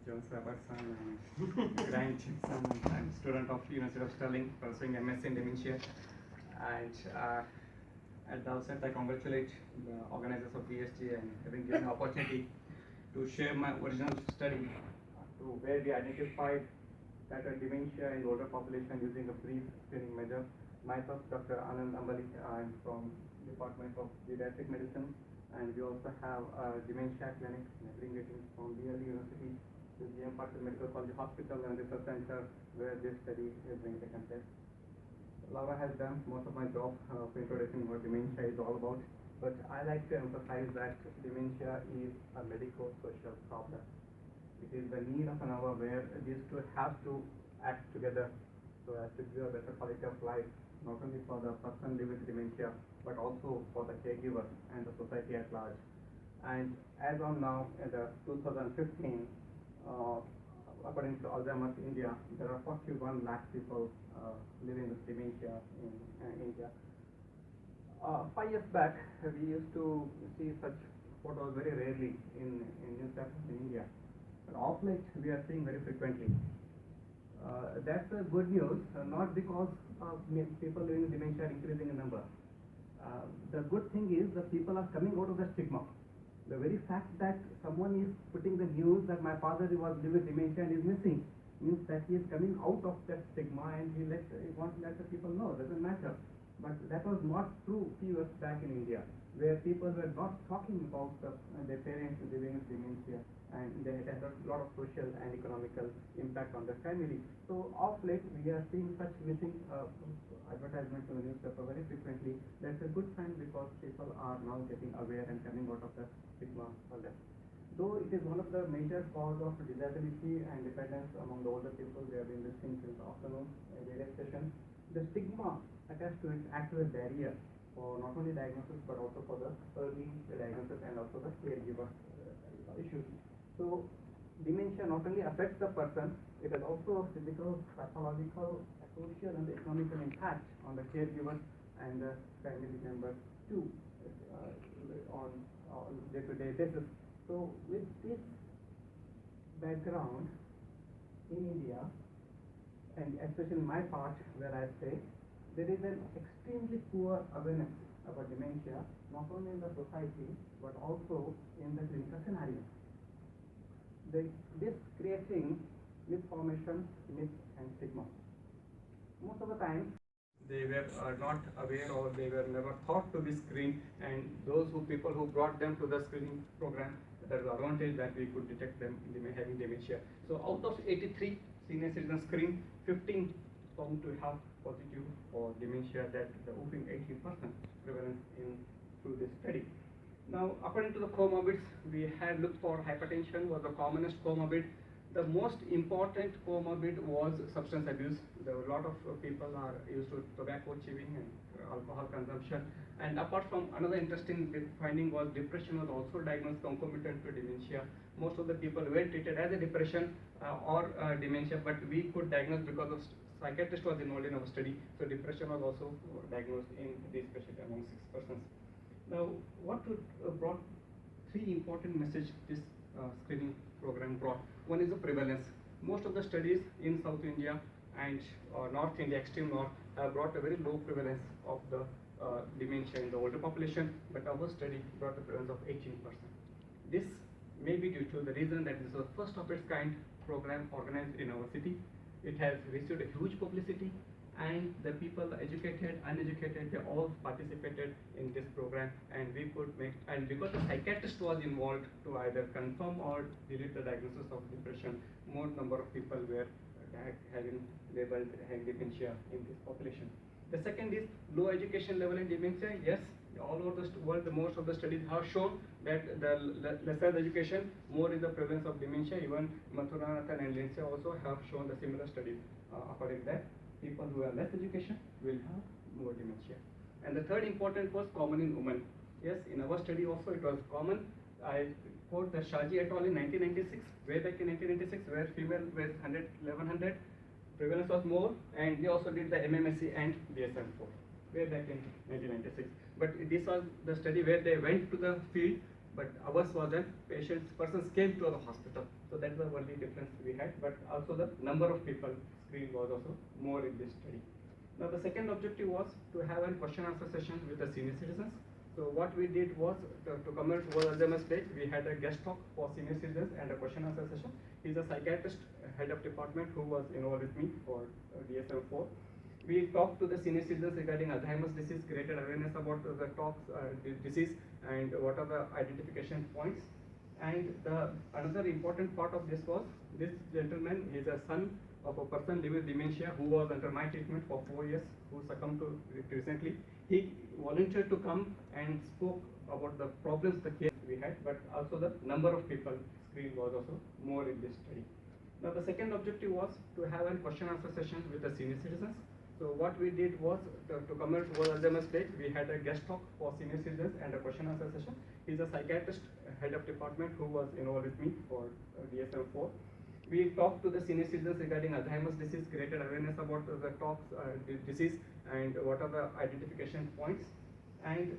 Jones Robertson and Grant Simpson. I'm a student of University of Stirling, pursuing MSc in dementia. And at the outset, I congratulate the organizers of DSG and having given the opportunity to share my original study to where we identified that dementia in older population using a brief screening measure. Myself, Dr. Anand Ambali, I'm from Department of Pediatric Medicine, and we also have a dementia clinic aggregating from DLE University to GM Patil Medical College Hospital and Research Center, where this study is being taken place. Laura has done most of my job for introducing what dementia is all about, but I like to emphasize that dementia is a medico-social problem. It is the need of an hour where these two have to act together so as to give a better quality of life, not only for the person living with dementia, but also for the caregiver and the society at large. And as on now, in the 2015, according to Alzheimer's India, there are 41 lakh people living with dementia in India. 5 years back, we used to see such photos very rarely in newspapers in India. But of late, we are seeing very frequently. That's a good news, not because people living with dementia are increasing in number. The good thing is that people are coming out of the stigma. The very fact that someone is putting the news that my father was living with dementia and is missing means that he is coming out of that stigma and he wants to let the people know. It doesn't matter. But that was not true few years back in India, where people were not talking about their parents living with dementia, and they had a lot of social and economical impact on the family. So of late, we are seeing such missing advertisements in the newspaper very frequently. That's a good sign because people are now getting aware and coming out of the stigma for them. Though it is one of the major cause of disability and dependence among the older people, we have been listening since the afternoon in various sessions. The stigma attached to it acts as a barrier for not only diagnosis but also for the early diagnosis and also the caregiver issues. So dementia not only affects the person, it has also a physical, pathological, social and economical impact on the caregivers and the family members too on day-to-day basis. So with this background in India, and especially in my part where I stay, there is an extremely poor awareness about dementia, not only in the society but also in the clinical scenario. This creating misformation, myth and stigma. Most of the time, they were not aware or they were never thought to be screened, and those people who brought them to the screening program, there is advantage that we could detect them having dementia. So out of 83 senior citizens screened, 15 found to have positive for dementia, that the whopping 18% prevalence through this study. Now, according to the comorbids, we had looked for hypertension was the commonest comorbid. The most important comorbid was substance abuse. There were a lot of people are used to tobacco chewing and alcohol consumption. And apart from, another interesting finding was depression was also diagnosed concomitant to dementia. Most of the people were treated as a depression or dementia, but we could diagnose because of psychiatrist was involved in our study. So depression was also diagnosed in this patient among 6 persons. Now, what brought three important messages this screening program brought. One is the prevalence. Most of the studies in South India and North India, extreme North, have brought a very low prevalence of the dementia in the older population, but our study brought a prevalence of 18%. This may be due to the reason that this is the first of its kind program organized in our city. It has received a huge publicity, and the people, educated, uneducated, they all participated in this program, and we could make, and because the psychiatrist was involved to either confirm or delete the diagnosis of depression, more number of people were having labeled having dementia in this population. The second is low education level in dementia. Yes, all over the world, most of the studies have shown that the lesser the education, more is the prevalence of dementia. Even Mathuranathan and Lindsay also have shown the similar studies according to that. People who have less education will have more dementia. And the third important was common in women. Yes, in our study also it was common. I quote the Shaji et al. In 1996, way back in 1996, where female was 1100, prevalence was more, and they also did the MMSC and DSM-4 way back in 1996. But this was the study where they went to the field, but ours wasn't. Persons came to the hospital. So that's the only difference we had, but also the number of people screened was also more in this study. Now the second objective was to have a question answer session with the senior citizens. So what we did was to commemorate World Alzheimer's Day, we had a guest talk for senior citizens and a question answer session. He's a psychiatrist, head of department, who was involved with me for DSM-4. We talked to the senior citizens regarding Alzheimer's disease, created awareness about the disease and what are the identification points. And another important part of this was this gentleman is a son of a person living with dementia who was under my treatment for 4 years, who succumbed to it recently. He volunteered to come and spoke about the problems the case we had, but also the number of people screened was also more in this study. Now the second objective was to have a question answer session with the senior citizens. So what we did was to commemorate World Alzheimer's Day, we had a guest talk for senior citizens and a question answer session. He's a psychiatrist, head of department, who was involved with me for DSM-4. We talked to the senior citizens regarding Alzheimer's disease, created awareness about the disease and what are the identification points. And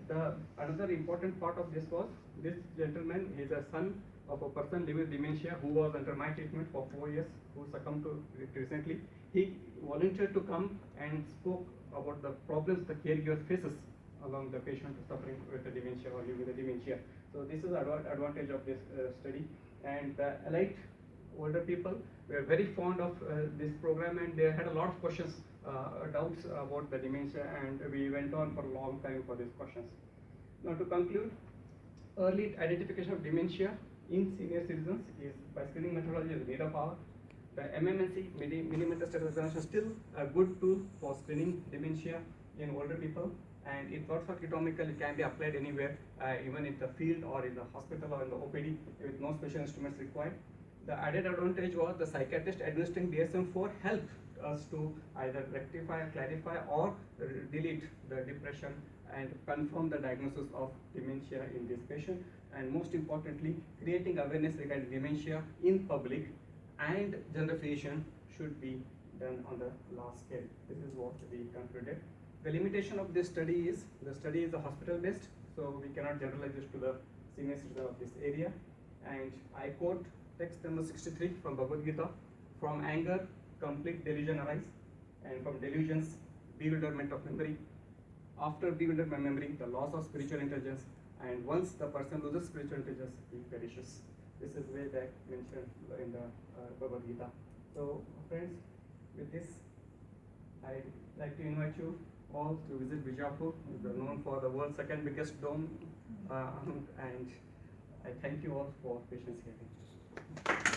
another important part of this was this gentleman is a son of a person living with dementia who was under my treatment for 4 years, who succumbed to it recently. He volunteered to come and spoke about the problems the caregiver faces along the patient suffering with the dementia or living with the dementia. So this is the advantage of this study. And the elite older people were very fond of this program, and they had a lot of questions, doubts about the dementia, and we went on for a long time for these questions. Now to conclude, early identification of dementia in senior citizens is by screening methodology is need of hour. The MMSE, millimeter status examination, is still a good tool for screening dementia in older people, and it works economically, it can be applied anywhere, even in the field or in the hospital or in the OPD with no special instruments required. The added advantage was the psychiatrist administering DSM-4 helped us to either rectify, clarify, or delete the depression and confirm the diagnosis of dementia in this patient. And most importantly, creating awareness regarding dementia in public and general physician should be done on the large scale. This is what we concluded. The limitation of this study is, the study is a hospital-based, so we cannot generalize this to the senior citizen of this area. And I quote text number 63 from Bhagavad Gita: from anger, complete delusion arise, and from delusions, bewilderment of memory. After bewilderment of memory, the loss of spiritual intelligence, and once the person loses spiritual intelligence, he perishes. This is way back mentioned in the Bhagavad Gita. So friends, with this, I'd like to invite you all to visit Bijapur. It's known for the world's second biggest dome, and I thank you all for patience hearing.